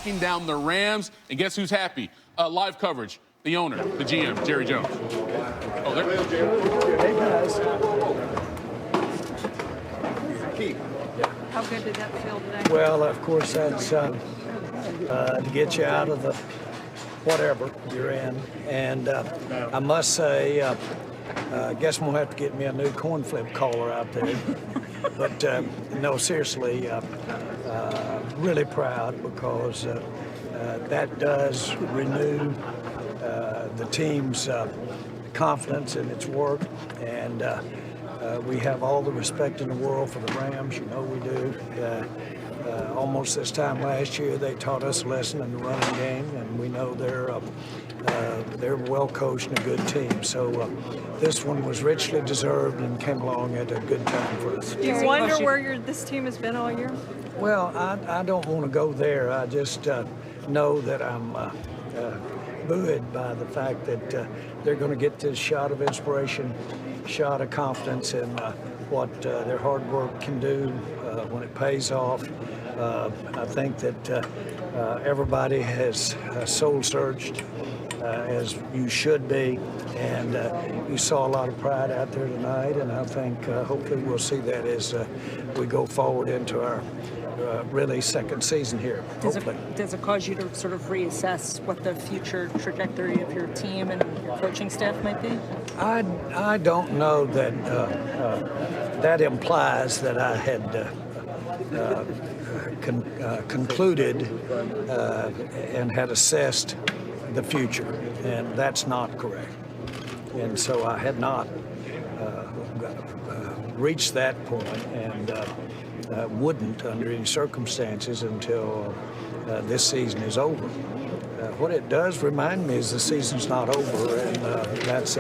breaking down the Rams. And guess who's happy? Live coverage. The owner, the GM, Jerry Jones. Oh, there. Hey, guys. How good did that feel today? Well, of course, that's to get you out of the whatever you're in. And I must say, I guess I'm going to have to get me a new corn flip collar out there. But no, seriously, really proud because that does renew the team's confidence in its work. And we have all the respect in the world for the Rams. You know we do. Almost this time last year, they taught us a lesson in the running game, and we know they're well coached and a good team. So this one was richly deserved and came along at a good time for us. Do you wonder where this team has been all year? Well, I don't want to go there. I just know that I'm buoyed by the fact that they're going to get this shot of inspiration, shot of confidence in what their hard work can do when it pays off. I think that everybody has soul searched, as you should be, and you saw a lot of pride out there tonight, and I think hopefully we'll see that as we go forward into our really second season here, hopefully. Does it cause you to sort of reassess what the future trajectory of your team and your coaching staff might be? I don't know that that implies that I had concluded and had assessed the future, and that's not correct. And so I had not reached that point, and wouldn't under any circumstances until this season is over. What it does remind me is the season's not over, and that's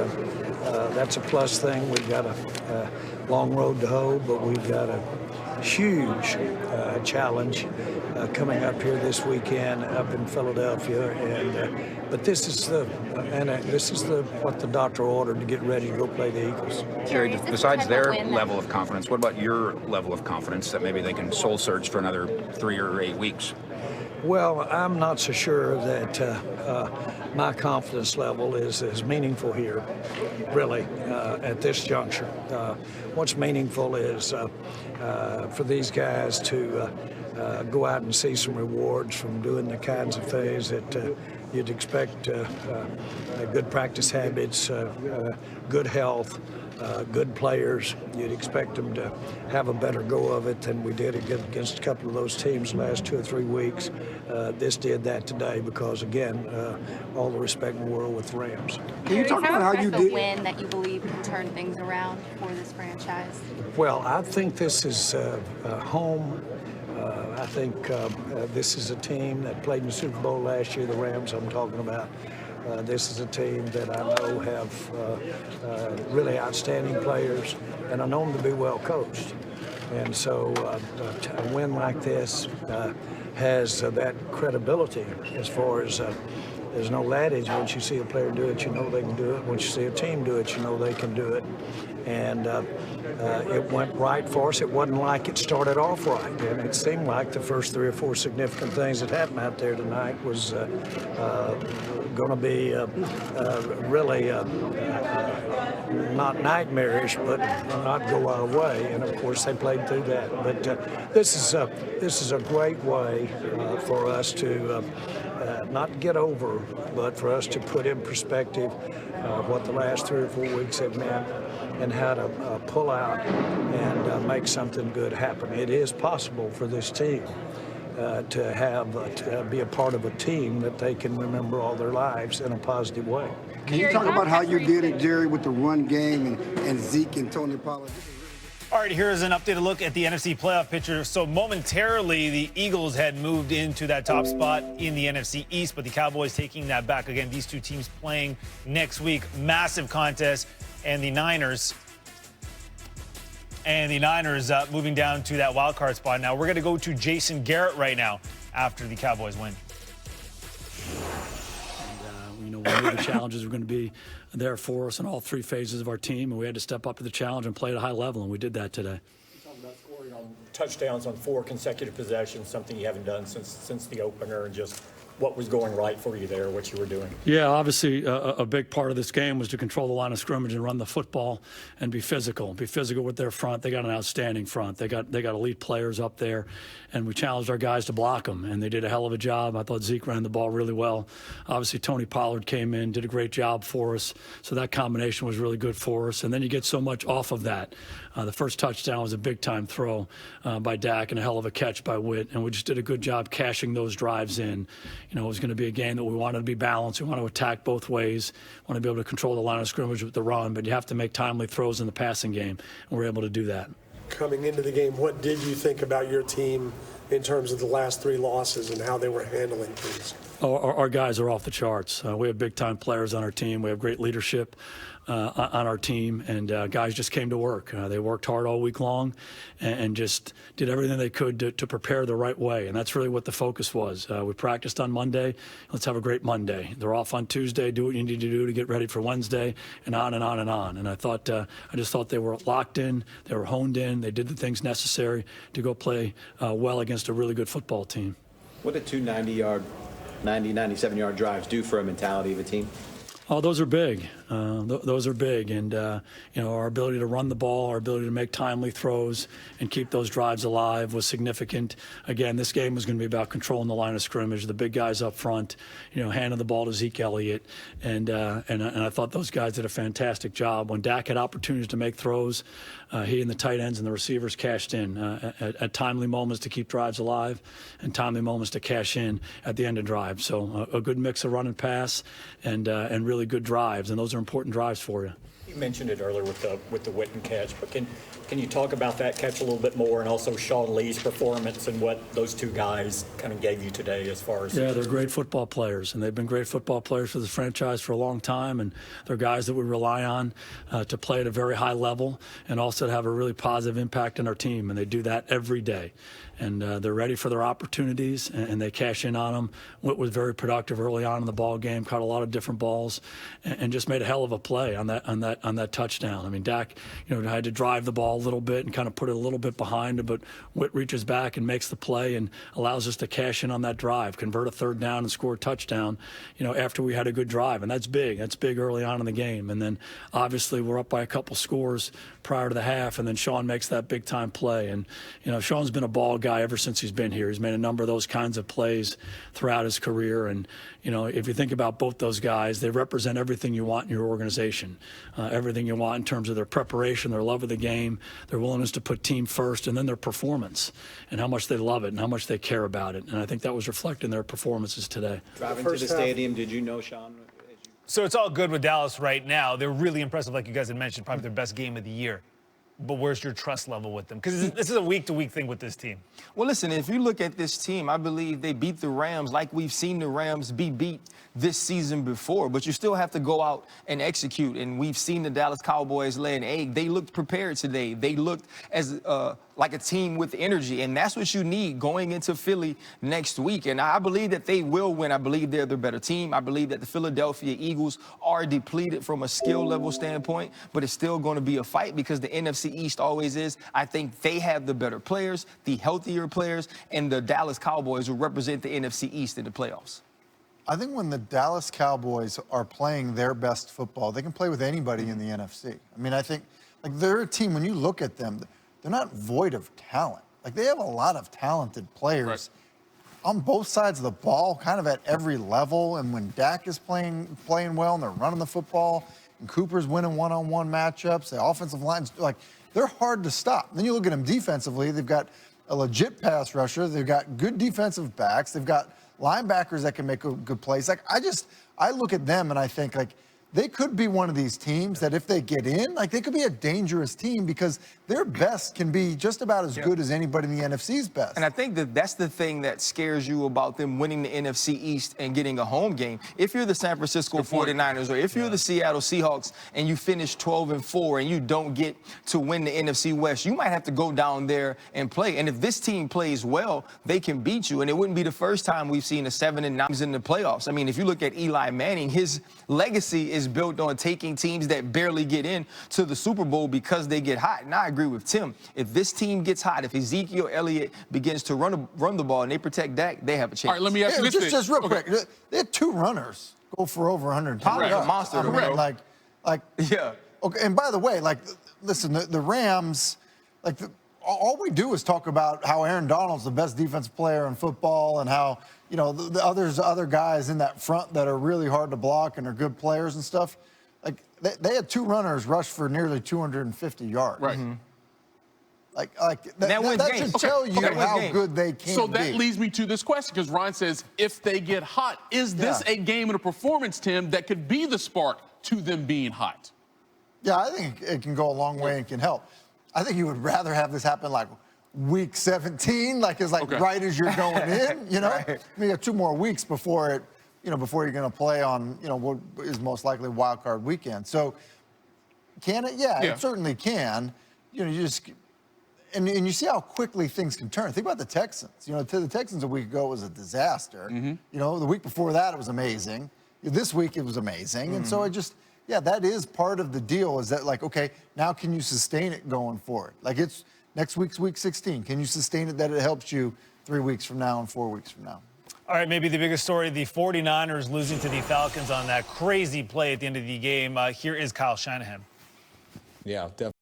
a plus thing. We've got a long road to hoe, but we've got a huge challenge coming up here this weekend up in Philadelphia, and but this is what the doctor ordered to get ready to go play the Eagles. Jerry, besides their level of confidence, what about your level of confidence that maybe they can soul search for another 3 or 8 weeks? Well, I'm not so sure that my confidence level is meaningful here, really, at this juncture. What's meaningful is for these guys to go out and see some rewards from doing the kinds of things that you'd expect, good practice habits, good health, good players. You'd expect them to have a better go of it than we did against a couple of those teams the last 2 or 3 weeks. This did that today because, again, all the respect in the world with the Rams. Can you talk about how you did? Win that you believe can turn things around for this franchise? Well, I think this is home. I think this is a team that played in the Super Bowl last year, the Rams I'm talking about. This is a team that I know have really outstanding players, and I know them to be well coached. And so a win like this has that credibility as far as there's no adage. Once you see a player do it, you know they can do it. Once you see a team do it, you know they can do it. And it went right for us. It wasn't like it started off right. And it seemed like the first 3 or 4 significant things that happened out there tonight was going to be really not nightmarish, but not go our way. And of course, they played through that. But this is a great way for us to not get over, but for us to put in perspective what the last 3 or 4 weeks have meant and how to pull out and make something good happen. It is possible for this team to be a part of a team that they can remember all their lives in a positive way. Can you talk about how you did it, Jerry, with the run game and Zeke and Tony Pollard? All right, here's an updated look at the NFC playoff picture. So momentarily, the Eagles had moved into that top spot in the NFC East, but the Cowboys taking that back. Again, these two teams playing next week. Massive contest. And the Niners moving down to that wild card spot. Now, we're going to go to Jason Garrett right now after the Cowboys win. We knew the challenges were going to be there for us in all 3 phases of our team, and we had to step up to the challenge and play at a high level, and we did that today. You talked about scoring touchdowns on 4 consecutive possessions, something you haven't done since the opener, and just what was going right for you there, what you were doing? Yeah, obviously a big part of this game was to control the line of scrimmage and run the football and be physical with their front. They got an outstanding front. They got elite players up there, and we challenged our guys to block them, and they did a hell of a job. I thought Zeke ran the ball really well. Obviously, Tony Pollard came in, did a great job for us, so that combination was really good for us. And then you get so much off of that. The first touchdown was a big-time throw by Dak and a hell of a catch by Witt, and we just did a good job cashing those drives in. You know, it was going to be a game that we wanted to be balanced. We want to attack both ways. We want to be able to control the line of scrimmage with the run, but you have to make timely throws in the passing game, and we're able to do that. Coming into the game, what did you think about your team in terms of the last 3 losses and how they were handling things? Our guys are off the charts. We have big-time players on our team. We have great leadership on our team, and guys just came to work. They worked hard all week long and just did everything they could to prepare the right way, and that's really what the focus was. We practiced on Monday. Let's have a great Monday. They're off on Tuesday. Do what you need to do to get ready for Wednesday, and on and on and on. And I just thought they were locked in. They were honed in. They did the things necessary to go play well against a really good football team. What did 2 97-yard drives do for a mentality of a team? Oh, those are big. Those are big, and our ability to run the ball, our ability to make timely throws, and keep those drives alive was significant. Again, this game was going to be about controlling the line of scrimmage, the big guys up front, handing the ball to Zeke Elliott, and I thought those guys did a fantastic job. When Dak had opportunities to make throws, he and the tight ends and the receivers cashed in at timely moments to keep drives alive, and timely moments to cash in at the end of drives. So a good mix of run and pass, and really good drives, and those are important drives for you. You mentioned it earlier with the Witten catch, but can you talk about that catch a little bit more, and also Sean Lee's performance and what those 2 guys kind of gave you today as far as... Yeah, they're great football players, and they've been great football players for the franchise for a long time, and they're guys that we rely on to play at a very high level and also to have a really positive impact on our team, and they do that every day. And they're ready for their opportunities, and they cash in on them. Witt was very productive early on in the ball game, caught a lot of different balls, and just made a hell of a play on that touchdown. I mean, Dak, had to drive the ball a little bit and kind of put it a little bit behind him, but Witt reaches back and makes the play and allows us to cash in on that drive, convert a 3rd down and score a touchdown, after we had a good drive. And that's big. That's big early on in the game. And then obviously we're up by a couple scores prior to the half, and then Sean makes that big time play. And, Sean's been a ball guy ever since he's been here. He's made a number of those kinds of plays throughout his career. And, if you think about both those guys, they represent everything you want in your organization, everything you want in terms of their preparation, their love of the game, their willingness to put team first, and then their performance and how much they love it and how much they care about it. And I think that was reflected in their performances today. Driving to the stadium, did you know Sean? So it's all good with Dallas right now. They're really impressive, like you guys had mentioned, probably their best game of the year. But where's your trust level with them? Because this is a week-to-week thing with this team. Well, listen, if you look at this team, I believe they beat the Rams like we've seen the Rams be beat this season before. But you still have to go out and execute. And we've seen the Dallas Cowboys lay an egg. They looked prepared today. They looked as like a team with energy. And that's what you need going into Philly next week. And I believe that they will win. I believe they're the better team. I believe that the Philadelphia Eagles are depleted from a skill level standpoint. But it's still going to be a fight because the NFC East always is. I think they have the better players, the healthier players, and the Dallas Cowboys will represent the NFC East in the playoffs. I think when the Dallas Cowboys are playing their best football, they can play with anybody in the NFC. I mean, I think they're a team, when you look at them, they're not void of talent. They have a lot of talented players on both sides of the ball, kind of at every level. And when Dak is playing well and they're running the football, and Cooper's winning one-on-one matchups, the offensive line's they're hard to stop. Then you look at them defensively, they've got a legit pass rusher, they've got good defensive backs, they've got linebackers that can make good plays. I look at them and I think they could be one of these teams that if they get in, they could be a dangerous team because their best can be just about as good as anybody in the NFC's best. And I think that's the thing that scares you about them winning the NFC East and getting a home game. If you're the San Francisco 49ers or if you're the Seattle Seahawks and you finish 12-4 and you don't get to win the NFC West, you might have to go down there and play. And if this team plays well, they can beat you. And it wouldn't be the first time we've seen a 7-9 in the playoffs. I mean, if you look at Eli Manning, his legacy is is built on taking teams that barely get in to the Super Bowl because they get hot. And I agree with Tim. If this team gets hot, if Ezekiel Elliott begins to run the ball and they protect Dak, they have a chance. All right, let me ask you this. Just real quick. They had 2 runners go for over 110 Pollard's yards. a monster, I mean, man. like, Yeah. Okay, and by the way, like, listen, the Rams, like, all we do is talk about how Aaron Donald's the best defensive player in football and how, you know, the other guys in that front that are really hard to block and are good players and stuff. Like, they had 2 runners rush for nearly 250 yards. Right. That should tell you how good they can be. So that leads me to this question, because Ryan says, if they get hot, is this a game and a performance, Tim, that could be the spark to them being hot? Yeah, I think it can go a long way and can help. I think you would rather have this happen like week 17, like right as you're going in, you know? Right. I mean, you have 2 more weeks before it, you know, before you're going to play on, you know, what is most likely wild card weekend. So can it? Yeah, it certainly can. You know, you just, and you see how quickly things can turn. Think about the Texans. You know, to the Texans a week ago it was a disaster. You know, the week before that it was amazing. This week it was amazing. And so yeah, that is part of the deal, is that, like, okay, now can you sustain it going forward? Like, it's next week's week 16. Can you sustain it that it helps you 3 weeks from now and 4 weeks from now? All right, maybe the biggest story, the 49ers losing to the Falcons on that crazy play at the end of the game. Here is Kyle Shanahan. Yeah, definitely.